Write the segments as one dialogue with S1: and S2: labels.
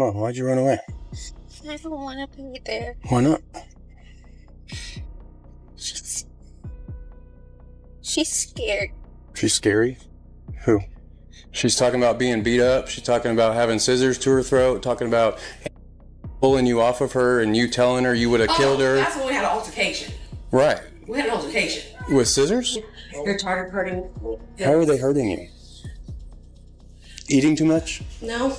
S1: going on? Why'd you run away?
S2: I don't want to be there.
S1: Why not?
S2: She's scared.
S1: She's scary? Who? She's talking about being beat up. She's talking about having scissors to her throat. Talking about pulling you off of her and you telling her you would have killed her.
S3: That's when we had an altercation.
S1: Right.
S3: We had an altercation.
S1: With scissors?
S3: You're tired of hurting.
S1: How are they hurting you? Eating too much?
S3: No.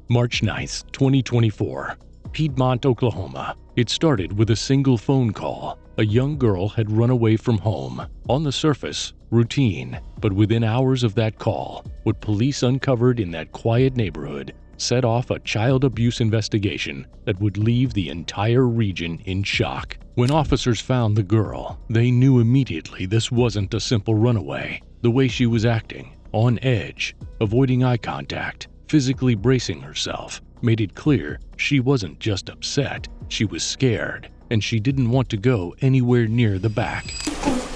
S4: March 9th, 2024, Piedmont, Oklahoma. It started with a single phone call. A young girl had run away from home. On the surface, routine. But within hours of that call, what police uncovered in that quiet neighborhood set off a child abuse investigation that would leave the entire region in shock. When officers found the girl, they knew immediately this wasn't a simple runaway. The way she was acting, on edge, avoiding eye contact, physically bracing herself, made it clear she wasn't just upset, she was scared, and she didn't want to go anywhere near the back.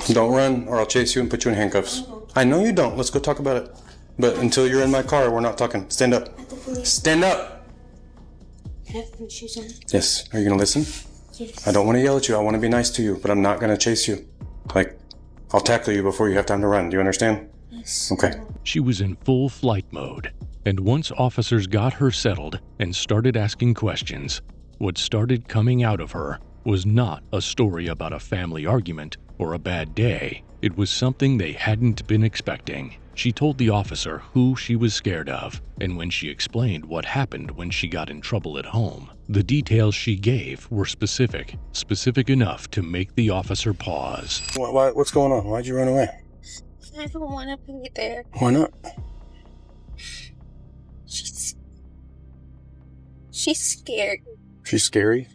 S1: Don't run or I'll chase you and put you in handcuffs. I know you don't. Let's go talk about it. But until you're in my car, we're not talking. Stand up. Stand up!
S2: Have my shoes on?
S1: Yes. Are you going to listen?
S2: Yes.
S1: I don't want to yell at you. I want to be nice to you, but I'm not going to chase you. Like, I'll tackle you before you have time to run. Do you understand?
S2: Yes.
S1: Okay.
S4: She was in full flight mode, and once officers got her settled and started asking questions, what started coming out of her was not a story about a family argument or a bad day. It was something they hadn't been expecting. She told the officer who she was scared of, and when she explained what happened when she got in trouble at home, the details she gave were specific enough to make the officer pause.
S1: What's going on? Why'd you run away?
S2: I don't want to be there.
S1: Why not?
S2: She's scared.
S1: She's scary?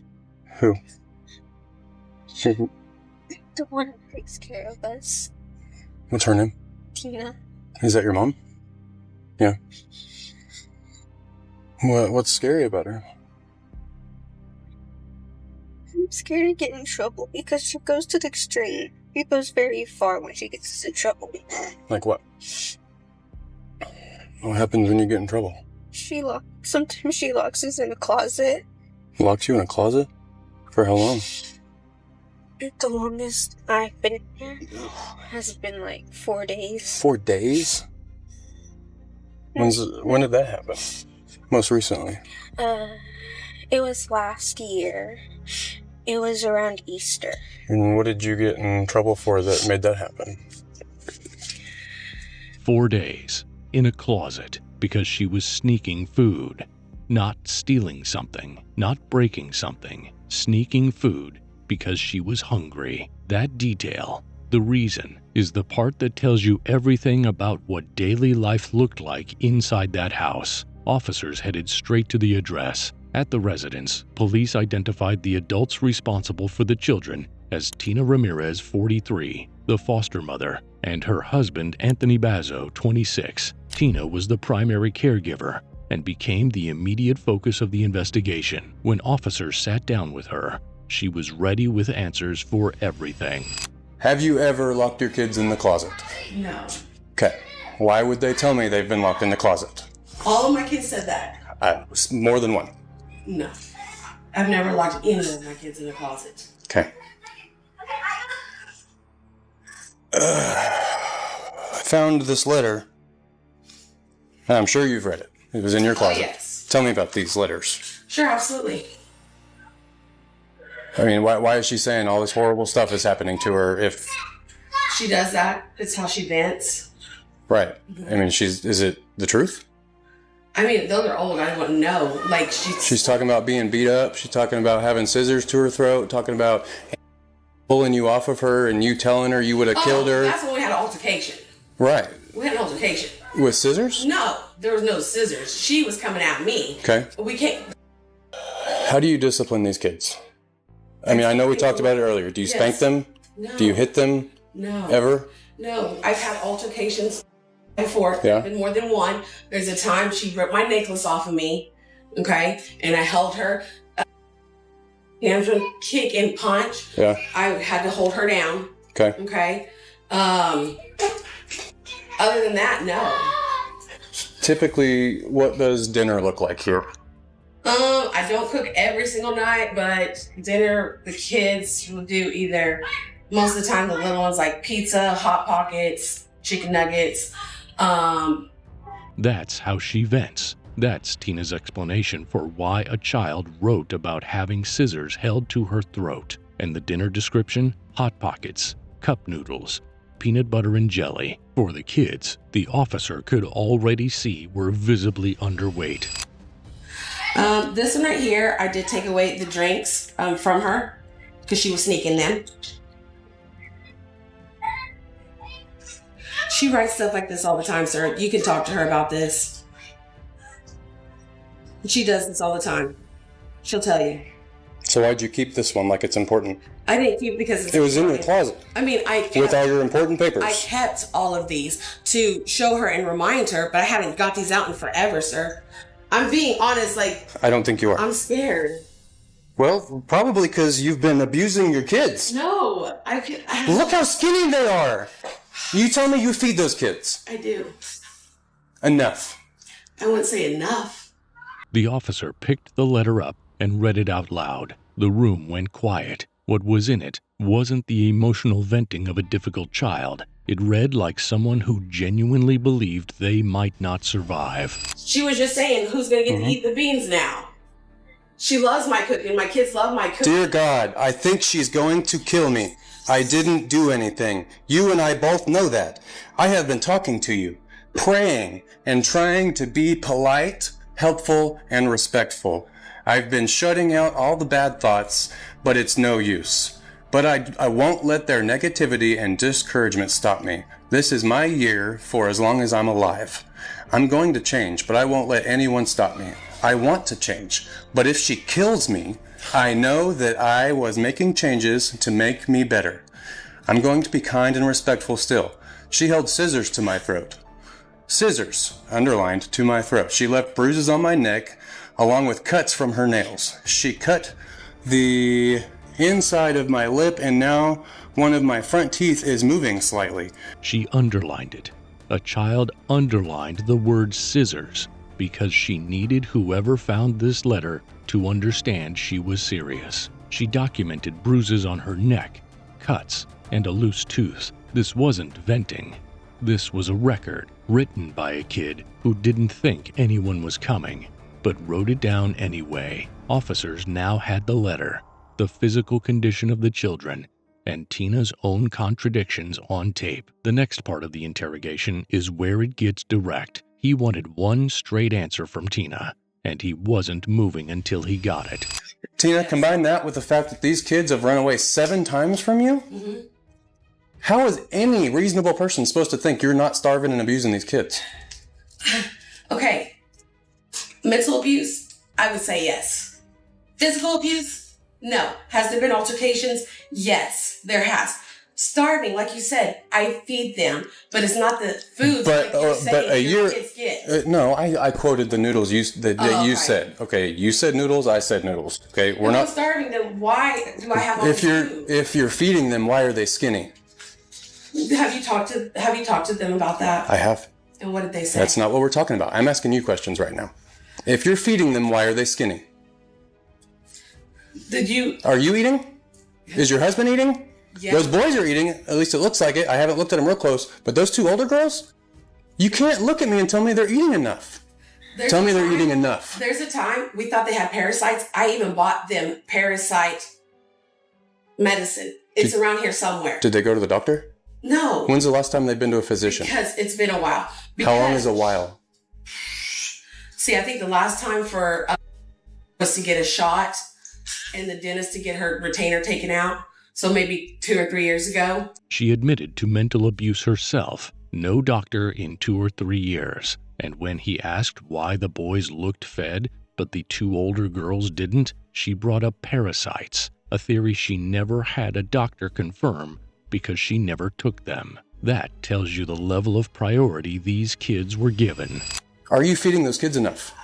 S1: Who?
S2: The one who takes care of us.
S1: What's her name?
S2: Tina.
S1: Is that your mom? Yeah. What's scary about her?
S2: I'm scared to get in trouble because she goes to the extreme. She goes very far when she gets us in trouble.
S1: Like what? What happens when you get in trouble?
S2: Sometimes she locks us in a closet.
S1: Locks you in a closet? For how long?
S2: The longest I've been here has been like 4 days.
S1: 4 days? When did that happen? Most recently?
S2: It was last year. It was around Easter.
S1: And what did you get in trouble for that made that happen?
S4: 4 days in a closet because she was sneaking food, not stealing something, not breaking something, sneaking food because she was hungry. That detail, the reason, is the part that tells you everything about what daily life looked like inside that house. Officers headed straight to the address. At the residence, police identified the adults responsible for the children as Tina Ramirez, 43, the foster mother, and her husband, Anthony Bazzo, 26. Tina was the primary caregiver and became the immediate focus of the investigation. When officers sat down with her, she was ready with answers for everything.
S1: Have you ever locked your kids in the closet?
S3: No.
S1: Okay. Why would they tell me they've been locked in the closet?
S3: All of my kids said that.
S1: More than one.
S3: No. I've never locked any of my kids in a closet.
S1: Okay. I found this letter, and I'm sure you've read it. It was in your closet.
S3: Oh, yes.
S1: Tell me about these letters.
S3: Sure, absolutely.
S1: I mean, why is she saying all this horrible stuff is happening to her if...
S3: She does that. It's how she vents.
S1: Right. I mean, is it the truth?
S3: I mean, those are old. I wouldn't know. Like,
S1: She's talking about being beat up. She's talking about having scissors to her throat. Talking about pulling you off of her and you telling her you would have killed her.
S3: That's when we had an altercation.
S1: Right.
S3: We had an altercation.
S1: With scissors?
S3: No, there was no scissors. She was coming at me.
S1: Okay.
S3: We can't...
S1: How do you discipline these kids? I mean, I know we talked about it earlier. Do you spank them?
S3: No.
S1: Do you hit them?
S3: No.
S1: Ever?
S3: No. I've had altercations before.
S1: Yeah.
S3: Been more than one. There's a time she ripped my necklace off of me. Okay. And I held her. Tantrum, kick and punch.
S1: Yeah.
S3: I had to hold her down.
S1: Okay.
S3: Okay. Other than that, no.
S1: Typically, what does dinner look like here?
S3: I don't cook every single night, but dinner, the kids will do either, most of the time, the little ones like pizza, Hot Pockets, chicken nuggets.
S4: That's how she vents. That's Tina's explanation for why a child wrote about having scissors held to her throat. And the dinner description? Hot Pockets, cup noodles, peanut butter and jelly. For the kids, the officer could already see were visibly underweight.
S3: This one right here, I did take away the drinks from her because she was sneaking them. She writes stuff like this all the time, sir. You can talk to her about this. She does this all the time. She'll tell you.
S1: So why'd you keep this one like it's important?
S3: I didn't keep it because
S1: It was in your closet.
S3: I mean,
S1: with all your important papers.
S3: I kept all of these to show her and remind her, but I haven't got these out in forever, sir. I'm being honest, like...
S1: I don't think you are.
S3: I'm scared.
S1: Well, probably because you've been abusing your kids.
S3: No,
S1: Look how skinny they are. You tell me you feed those kids.
S3: I do.
S1: Enough.
S3: I wouldn't say enough.
S4: The officer picked the letter up and read it out loud. The room went quiet. What was in it wasn't the emotional venting of a difficult child. It read like someone who genuinely believed they might not survive.
S3: She was just saying, who's going to get to eat the beans now? She loves my cooking. My kids love my cooking.
S1: Dear God, I think she's going to kill me. I didn't do anything. You and I both know that. I have been talking to you, praying, and trying to be polite, helpful, and respectful. I've been shutting out all the bad thoughts, but it's no use. But I won't let their negativity and discouragement stop me. This is my year for as long as I'm alive. I'm going to change, but I won't let anyone stop me. I want to change, but if she kills me, I know that I was making changes to make me better. I'm going to be kind and respectful still. She held scissors to my throat. Scissors, underlined, to my throat. She left bruises on my neck, along with cuts from her nails. She cut the inside of my lip, and now one of my front teeth is moving slightly.
S4: She underlined it. A child underlined the word scissors because she needed whoever found this letter to understand she was serious. She documented bruises on her neck, cuts, and a loose tooth. This wasn't venting. This was a record written by a kid who didn't think anyone was coming, but wrote it down anyway. Officers now had the letter, the physical condition of the children, and Tina's own contradictions on tape. The next part of the interrogation is where it gets direct. He wanted one straight answer from Tina, and he wasn't moving until he got it.
S1: Tina, combine that with the fact that these kids have run away 7 times from you?
S3: Mm-hmm.
S1: How is any reasonable person supposed to think you're not starving and abusing these kids?
S3: Okay. Mental abuse? I would say yes. Physical abuse? No. Has there been altercations? Yes, there has. Starving, like you said, I feed them, but it's not the food
S1: But,
S3: like you're saying
S1: but a year,
S3: kids get.
S1: no, I quoted the noodles you
S3: okay.
S1: said. Okay, you said noodles, I said noodles. Okay, we're
S3: If
S1: not
S3: I'm starving them, why do I have all this food?
S1: If you're feeding them, why are they skinny?
S3: Have you talked to them about that?
S1: I have.
S3: And what did they say?
S1: That's not what we're talking about. I'm asking you questions right now. If you're feeding them, why are they skinny? Are you eating? Is your husband eating?
S3: Yeah.
S1: Those boys are eating, at least it looks like it. I haven't looked at them real close, but those 2 older girls? You can't look at me and tell me they're eating enough. Tell me they're eating enough.
S3: There's a time we thought they had parasites. I even bought them parasite medicine. It's around here somewhere.
S1: Did they go to the doctor?
S3: No.
S1: When's the last time they've been to a physician?
S3: Because it's been a while.
S1: How long is a while?
S3: See, I think the last time for was to get a shot and the dentist to get her retainer taken out. So maybe 2 or 3 years ago.
S4: She admitted to mental abuse herself. No doctor in 2 or 3 years. And when he asked why the boys looked fed, but the 2 older girls didn't, she brought up parasites, a theory she never had a doctor confirm because she never took them. That tells you the level of priority these kids were given.
S1: Are you feeding those kids enough?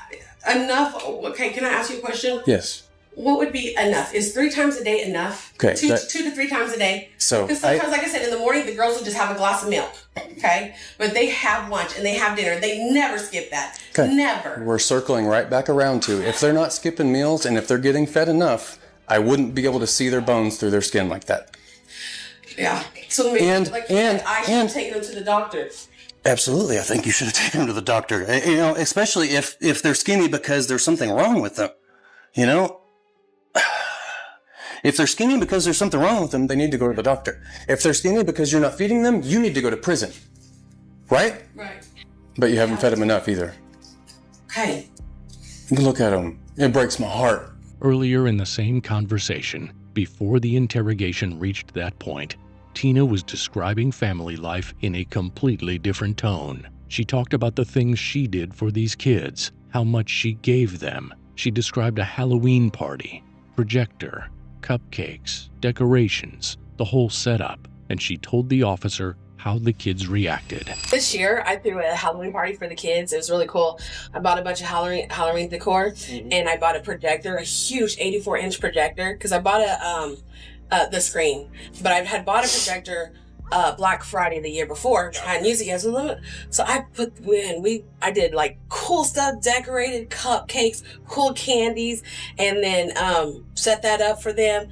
S3: Enough? Okay, can I ask you a question?
S1: Yes.
S3: What would be enough? Is 3 times a day enough?
S1: Okay,
S3: Two to 3 times a day.
S1: So
S3: Because sometimes, like I said, in the morning, the girls will just have a glass of milk. Okay? But they have lunch and they have dinner. They never skip that.
S1: Okay.
S3: Never.
S1: We're circling right back around to, if they're not skipping meals and if they're getting fed enough, I wouldn't be able to see their bones through their skin like that.
S3: Yeah. So maybe,
S1: And-
S3: like you said, I should take them to the doctor.
S1: Absolutely, I think you should have taken them to the doctor. You know, especially if they're skinny because there's something wrong with them. You know? If they're skinny because there's something wrong with them, they need to go to the doctor. If they're skinny because you're not feeding them, you need to go to prison. Right?
S3: Right.
S1: But you haven't fed them enough either.
S3: Okay.
S1: Look at them. It breaks my heart.
S4: Earlier in the same conversation, before the interrogation reached that point, Tina was describing family life in a completely different tone. She talked about the things she did for these kids, how much she gave them. She described a Halloween party, projector, cupcakes, decorations, the whole setup, and she told the officer how the kids reacted.
S5: This year, I threw a Halloween party for the kids. It was really cool. I bought a bunch of Halloween decor, and I bought a projector, a huge 84-inch projector, because I bought the screen. But I had bought a projector Black Friday the year before. I hadn't used it yet, so I did like cool stuff, decorated cupcakes, cool candies, and then set that up for them.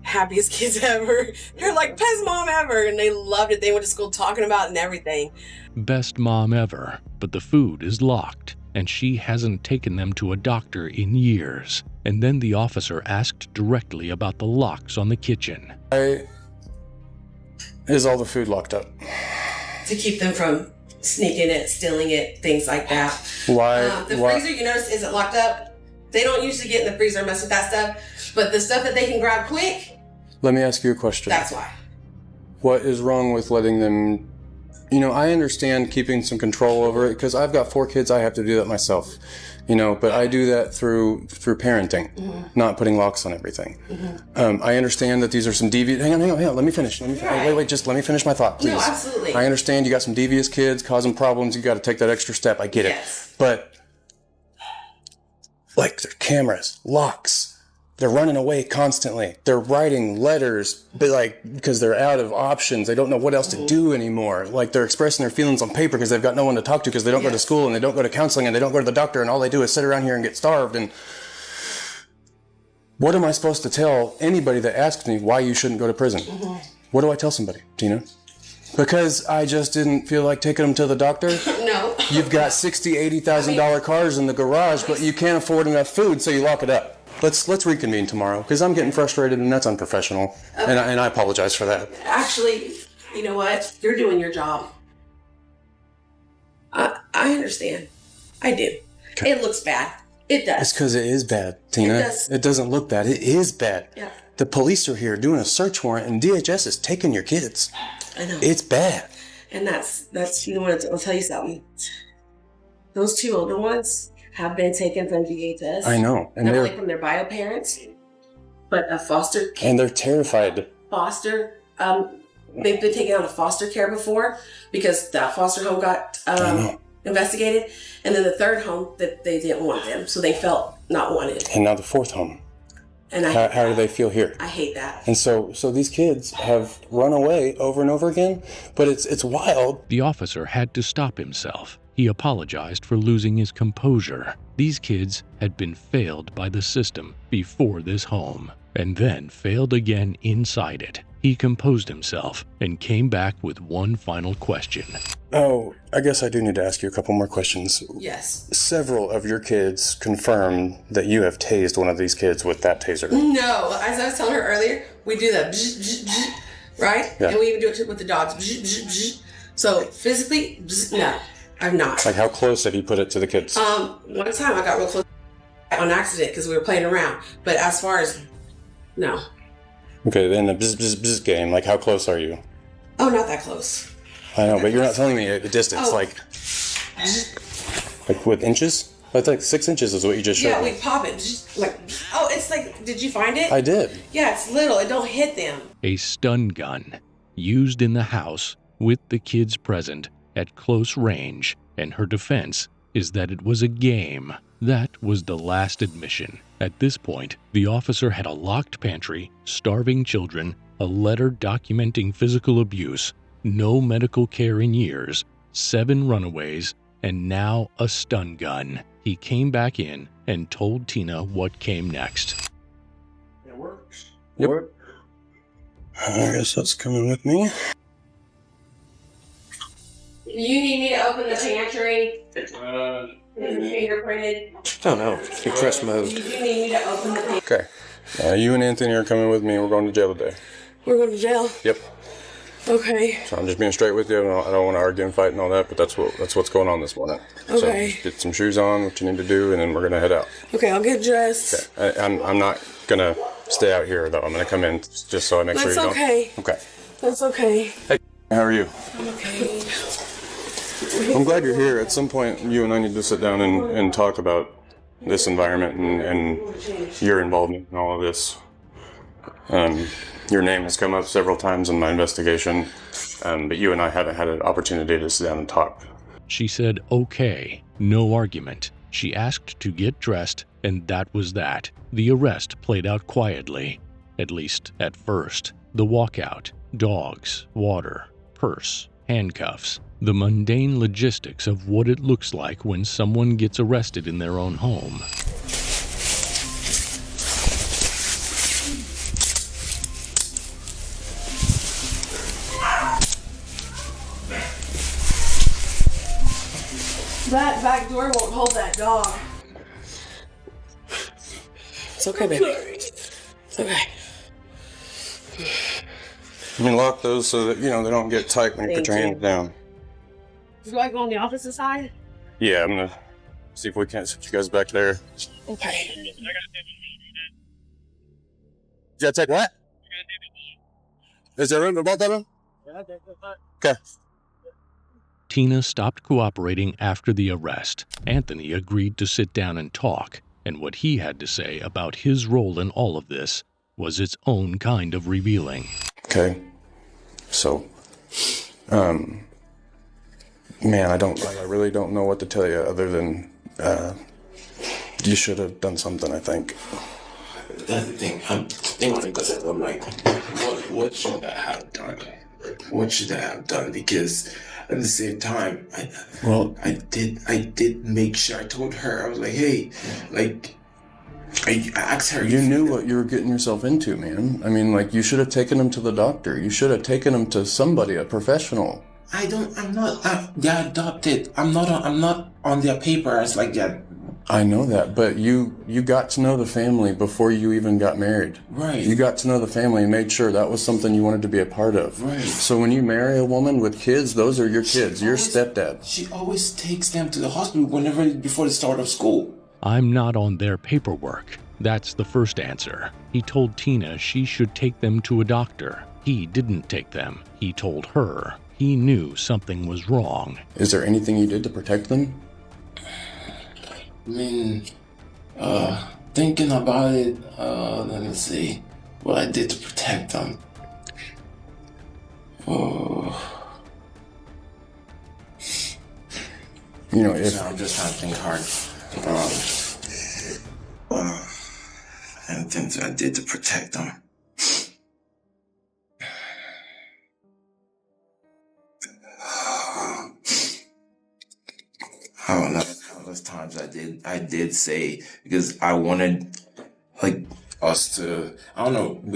S5: Happiest kids ever. They're like, best mom ever, and they loved it. They went to school talking about it and everything.
S4: Best mom ever, but the food is locked, and she hasn't taken them to a doctor in years. And then the officer asked directly about the locks on the kitchen.
S1: Is all the food locked up?
S3: To keep them from sneaking it, stealing it, things like that.
S1: Why?
S3: The freezer, you notice, isn't locked up. They don't usually get in the freezer and mess with that stuff. But the stuff that they can grab quick,
S1: Let me ask you a question.
S3: that's why.
S1: What is wrong with letting them... You know, I understand keeping some control over it because I've got 4 kids. I have to do that myself. You know, but I do that through parenting, not putting locks on everything. I understand that these are some devious... Hang on. Let me finish. Wait, just let me finish my thought, please.
S3: No, absolutely.
S1: I understand you got some devious kids causing problems. You got to take that extra step. I get
S3: Yes.
S1: it. But, like, their cameras, locks... They're running away constantly. They're writing letters, but because they're out of options. They don't know what else to do anymore. Like, they're expressing their feelings on paper because they've got no one to talk to because they don't go to school and they don't go to counseling and they don't go to the doctor and all they do is sit around here and get starved. And what am I supposed to tell anybody that asks me why you shouldn't go to prison? What do I tell somebody, Tina? Because I just didn't feel like taking them to the doctor?
S3: No.
S1: You've got $60,000, $80,000 cars in the garage, but you can't afford enough food, so you lock it up. Let's reconvene tomorrow because I'm getting frustrated and that's unprofessional, and I apologize for that.
S3: Actually, you know what? You're doing your job. I understand. I do.
S1: Okay.
S3: It looks bad. It does.
S1: It's because it is bad, Tina.
S3: It does.
S1: It doesn't look bad. It is bad.
S3: Yeah.
S1: The police are here doing a search warrant, and DHS is taking your kids.
S3: I know.
S1: It's bad.
S3: And that's you know what? I'll tell you something. Those 2 older ones have been taken from DHS.
S1: I know, and
S3: not only from their bio parents, but a foster care.
S1: And they're terrified.
S3: They've been taken out of foster care before because that foster home got investigated, and then the 3rd home that they didn't want them, so they felt not wanted.
S1: And now the 4th home.
S3: And
S1: How do they feel here?
S3: I hate that.
S1: And so these kids have run away over and over again, but it's wild.
S4: The officer had to stop himself. He apologized for losing his composure. These kids had been failed by the system before this home, and then failed again inside it. He composed himself and came back with one final question.
S1: Oh, I guess I do need to ask you a couple more questions.
S3: Yes.
S1: Several of your kids confirmed that you have tased one of these kids with that taser.
S3: No, as I was telling her earlier, we do the bzz, bzz, bzz, right?
S1: Yeah.
S3: And we even do it with the dogs. Bzz, bzz, bzz. So physically, bzz, no, I've not.
S1: Like, how close have you put it to the kids?
S3: One time I got real close on accident because we were playing around. But as far as, no.
S1: Okay, then the bzz, bzz, bzz game, like, how close are you?
S3: Oh, not that close.
S1: I know, but you're not telling me the distance,
S3: Oh.
S1: like with inches? That's like 6 inches is what you just showed
S3: Yeah,
S1: me.
S3: we pop it. Oh, it's like, did you find it?
S1: I did.
S3: Yeah, it's little. It don't hit them.
S4: A stun gun used in the house with the kids present at close range, and her defense is that it was a game. That was the last admission. At this point, the officer had a locked pantry, starving children, a letter documenting physical abuse, no medical care in years, 7 runaways, and now a stun gun. He came back in and told Tina what came next.
S1: It works. Yep. I guess that's coming with me.
S5: You need me to open the pantry? Fingerprinted?
S1: Oh no, you press mode.
S5: You need me to open the pantry?
S1: Okay. You and Anthony are coming with me. We're going to jail today.
S5: We're going to jail?
S1: Yep.
S5: Okay.
S1: So I'm just being straight with you. I don't want to argue and fight and all that, but that's what's going on this morning.
S5: Okay.
S1: So just get some shoes on, what you need to do, and then we're gonna head out.
S5: Okay, I'll get dressed.
S1: Okay. I'm not gonna stay out here though. I'm gonna come in just so I make sure you don't.
S5: That's okay.
S1: Okay.
S5: That's okay.
S1: Hey, how are you?
S5: I'm okay.
S1: I'm glad you're here. At some point, you and I need to sit down and talk about this environment and your involvement in all of this. Your name has come up several times in my investigation, but you and I haven't had an opportunity to sit down and talk.
S4: She said okay, no argument. She asked to get dressed, and that was that. The arrest played out quietly, at least at first. The walkout, dogs, water, purse, handcuffs, the mundane logistics of what it looks like when someone gets arrested in their own home.
S5: That back door won't hold that dog. It's okay, baby. It's okay.
S1: I mean, lock those so that, they don't get tight when you put your hands down.
S5: Do I go on the opposite side?
S1: Yeah, I'm gonna see if we can't sit you guys back there.
S5: Okay.
S1: You gotta take what? Is there room for both of them? Okay.
S4: Tina stopped cooperating after the arrest. Anthony agreed to sit down and talk, and what he had to say about his role in all of this was its own kind of revealing.
S1: Okay. So, man, I really don't know what to tell you other than, you should have done something, I think.
S6: That's the thing. I'm thinking because I'm like, what should I have done? What should I have done? Because at the same time, I did make sure I told her. I was like, hey, like, I asked her.
S1: You knew what you were getting yourself into, man. I mean, like, you should have taken him to the doctor. You should have taken him to somebody, a professional.
S6: I'm not. They're adopted. I'm not on their papers like that.
S1: I know that, but you got to know the family before you even got married.
S6: Right.
S1: You got to know the family and made sure that was something you wanted to be a part of.
S6: Right.
S1: So when you marry a woman with kids, those are your kids, your stepdad.
S6: She always takes them to the hospital before the start of school.
S4: I'm not on their paperwork. That's the first answer. He told Tina she should take them to a doctor. He didn't take them. He told her. He knew something was wrong.
S1: Is there anything you did to protect them?
S6: I mean, thinking about it, let me see what I did to protect them. I'm just trying to think hard. And things I did to protect them. I don't know. Countless times I did say, because I wanted like us to. I don't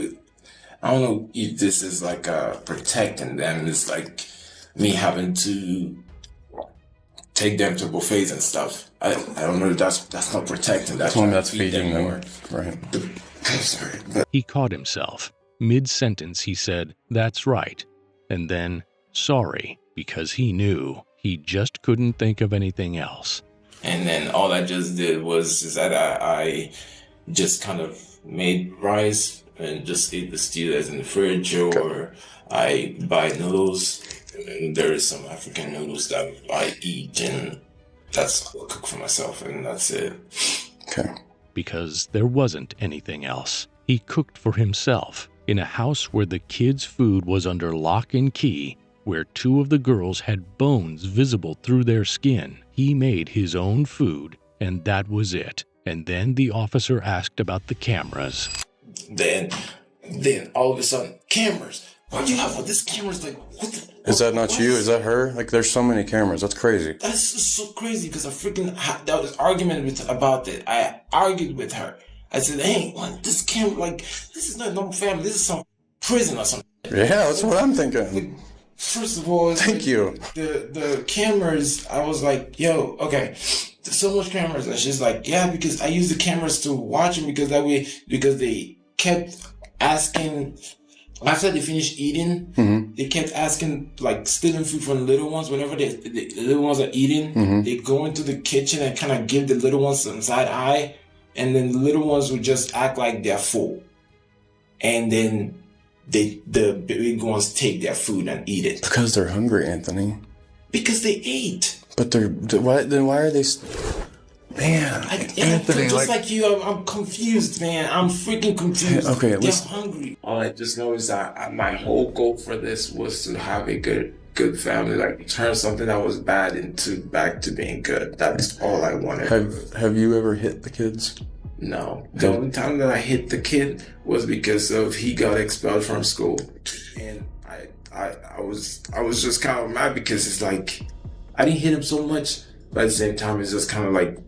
S6: know if this is like protecting them. It's like me having to take them to buffets and stuff. I don't know if that's not protecting.
S1: That's feeding them. Right.
S6: Sorry. But
S4: He caught himself. Mid-sentence he said, "That's right," and then, "Sorry," because he knew he just couldn't think of anything else.
S6: And then all I just did was that I just kind of made rice and just ate the stew that's in the fridge, or I buy noodles, and there is some African noodles that I eat, and that's I'll cook for myself, and that's it.
S1: Okay.
S4: Because there wasn't anything else. He cooked for himself in a house where the kids' food was under lock and key, where 2 of the girls had bones visible through their skin. He made his own food and that was it. And then the officer asked about the cameras.
S6: Then all of a sudden, cameras. Why do you have all these cameras? Like, what the?
S1: Is that not you? Is that her? Like, there's so many cameras. That's crazy.
S6: That's just so crazy because I freaking that was argument about it. I argued with her. I said, "Hey, what? This camera, like, this is not a normal family. This is some prison or something."
S1: Yeah, that's what I'm thinking.
S6: Like, first of all,
S1: Thank you.
S6: The cameras. I was like, "Yo, okay." There's so much cameras, and she's like, "Yeah, because I use the cameras to watch them because that way because they kept asking." After they finished eating, they kept asking, like, stealing food from the little ones. Whenever the little ones are eating, they go into the kitchen and kind of give the little ones some side eye. And then the little ones would just act like they're full. And then the big ones take their food and eat it.
S1: Because they're hungry, Anthony.
S6: Because they ate.
S1: But why are they... Man, Anthony,
S6: just like you, I'm confused, man. I'm freaking confused.
S1: Okay,
S6: they're
S1: listen.
S6: hungry. All I just know is that my whole goal for this was to have a good family, like turn something that was bad back to being good. That's all I wanted.
S1: Have you ever hit the kids?
S6: No. The only time that I hit the kid was because of he got expelled from school, and I was just kind of mad because it's like I didn't hit him so much, but at the same time it's just kind of like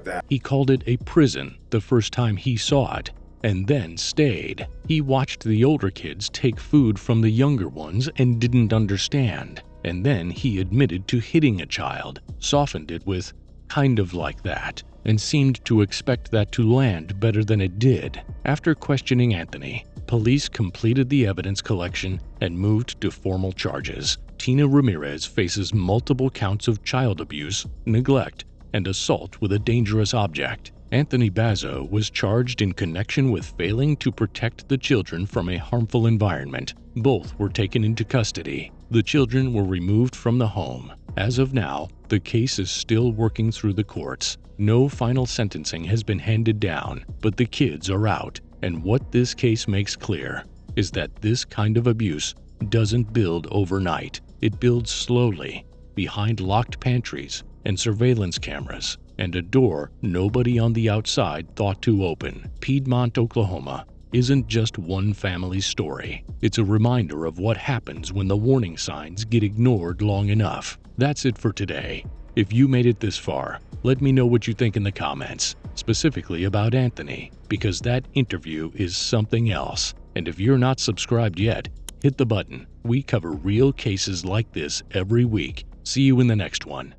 S6: that.
S4: He called it a prison the first time he saw it, and then stayed. He watched the older kids take food from the younger ones and didn't understand. And then he admitted to hitting a child, softened it with "kind of like that," and seemed to expect that to land better than it did. After questioning Anthony, police completed the evidence collection and moved to formal charges. Tina Ramirez faces multiple counts of child abuse, neglect, and assault with a dangerous object. Anthony Bazzo was charged in connection with failing to protect the children from a harmful environment. Both were taken into custody. The children were removed from the home. As of now, the case is still working through the courts. No final sentencing has been handed down, but the kids are out. And what this case makes clear is that this kind of abuse doesn't build overnight. It builds slowly, behind locked pantries and surveillance cameras, and a door nobody on the outside thought to open. Piedmont, Oklahoma isn't just one family's story. It's a reminder of what happens when the warning signs get ignored long enough. That's it for today. If you made it this far, let me know what you think in the comments, specifically about Anthony, because that interview is something else. And if you're not subscribed yet, hit the button. We cover real cases like this every week. See you in the next one.